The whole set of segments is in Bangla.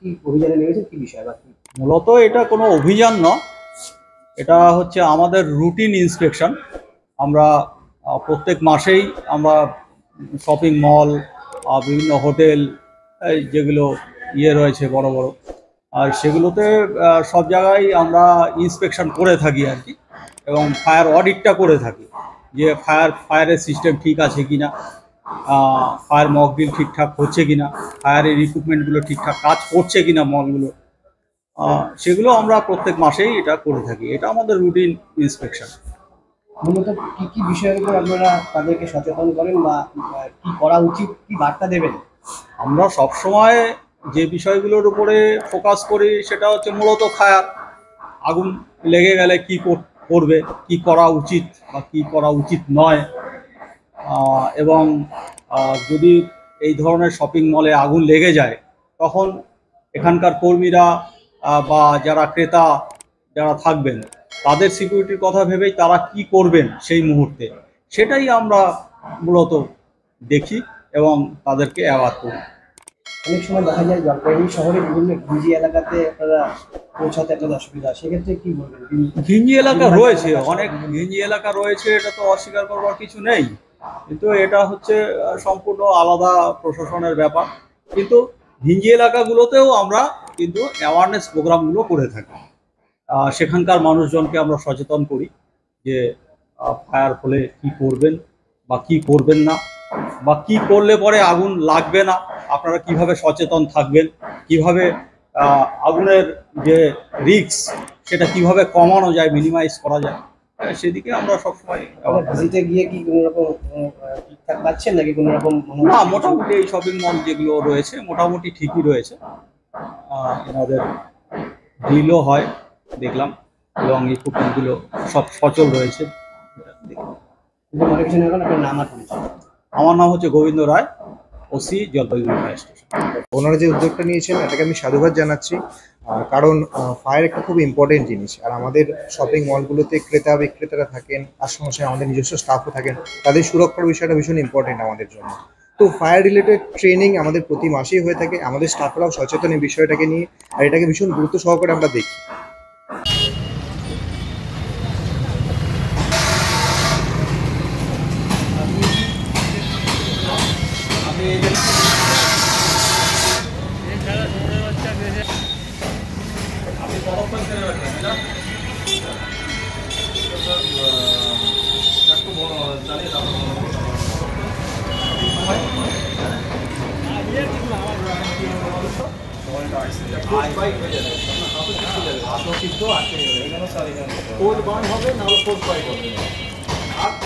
কি অভিযানে নেমেছেন, কি বিষয় বা কি? মূলত এটা কোনো অভিযান নয়, এটা হচ্ছে আমাদের রুটিন ইন্সপেকশন। আমরা প্রত্যেক মাসেই আমরা শপিং মল, বিভিন্ন হোটেল, এই যেগুলো রয়েছে বড় বড়, আর সেগুলোতে সব জায়গায় আমরা ইন্সপেকশন করে থাকি আর কি, এবং ফায়ার অডিটটা করে থাকি যে ফায়ারের সিস্টেম ঠিক আছে কি না, ফায়ার মকড্রিল ঠিকঠাক হচ্ছে কি না, ফায়ারের ইকুইপমেন্টগুলো ঠিকঠাক কাজ করছে কি না মলগুলো, সেগুলো আমরা প্রত্যেক মাসেই এটা করে থাকি। এটা আমাদের রুটিন ইন্সপেকশন। মূলত কি কি বিষয়ের উপর আপনারা তাদেরকে সচেতন করেন বা কি করা উচিত, কি বার্তা দেবেন? আমরা সবসময় যে বিষয়গুলোর উপরে ফোকাস করি সেটা হচ্ছে মূলত ফায়ার, আগুন লেগে গেলে কি করবে, কি করা উচিত বা কি করা উচিত নয়, এবং যদি এই ধরনের শপিং মলে আগুন লেগে যায় তখন এখানকার কর্মীরা বা যারা ক্রেতা যারা থাকবেন তাদের সিকিউরিটির কথা ভেবেই তারা কি করবেন সেই মুহূর্তে, সেটাই আমরা মূলত দেখি এবং তাদেরকে অ্যাওয়ার করি। অনেক সময় দেখা যায় জলপাইগুড়ি শহরে বিভিন্ন ঘিঞ্জি এলাকাতে আপনারা পৌঁছাতে আপনাদের অসুবিধা, সেক্ষেত্রে কি বলবেন? ঘিঞ্জি এলাকা রয়েছে, অনেক ঘিঞ্জি এলাকা রয়েছে, এটা তো অস্বীকার করবার কিছু নেই, কিন্তু এটা হচ্ছে সম্পূর্ণ আলাদা প্রশাসনের ব্যাপার। কিন্তু ঘিঞ্জি এলাকাগুলোতেও আমরা কিন্তু অ্যাওয়ারনেস প্রোগ্রামগুলো করে থাকি, সেখানকার মানুষজনকে আমরা সচেতন করি যে ফায়ার হলে কি করবেন বা কি করবেন না, বা কি করলে পরে আগুন লাগবে না, আপনারা কিভাবে সচেতন থাকবেন, কিভাবে আগুনের যে রিস্ক সেটা কিভাবে কমানো যায়, মিনিমাইজ করা যায়, সেদিকে আমরা সবসময় ভিজিটে গিয়ে কি কোনো রকম ঠিকঠাক পাচ্ছেন নাকি কোনো রকম? না, মোটামুটি এই শপিং মল যেগুলো রয়েছে মোটামুটি ঠিকই রয়েছে, এনাদের ডিলও হয় দেখলাম, এবং ইকুইপমেন্টগুলো সব সচল রয়েছে। আমার নাম হচ্ছে গোবিন্দ রায়, ওসি জলপাইগুড়ি ফায়ার স্টেশন। ওনারা যে উদ্যোগটা নিয়েছেন এটাকে আমি সাধুবাদ জানাচ্ছি, কারণ ফায়ার একটা খুব ইম্পর্টেন্ট জিনিস। আর আমাদের শপিং মলগুলোতে ক্রেতা বিক্রেতারা থাকেন, আর সঙ্গে আমাদের নিজস্ব স্টাফও থাকেন, তাদের সুরক্ষার বিষয়টা ভীষণ ইম্পর্টেন্ট আমাদের জন্য। তো ফায়ার রিলেটেড ট্রেনিং আমাদের প্রতি মাসেই হয়ে থাকে, আমাদের স্টাফরাও সচেতন এই বিষয়টাকে নিয়ে, আর এটাকে ভীষণ গুরুত্ব সহকারে আমরা দেখি।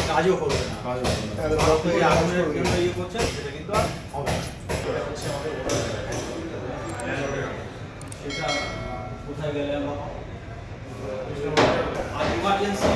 কাজও করবে না, ইয়ে করছে সেটা কিন্তু আর হবে না। সেটা কোথায় গেলে আমরা আর ইমার্জেন্সি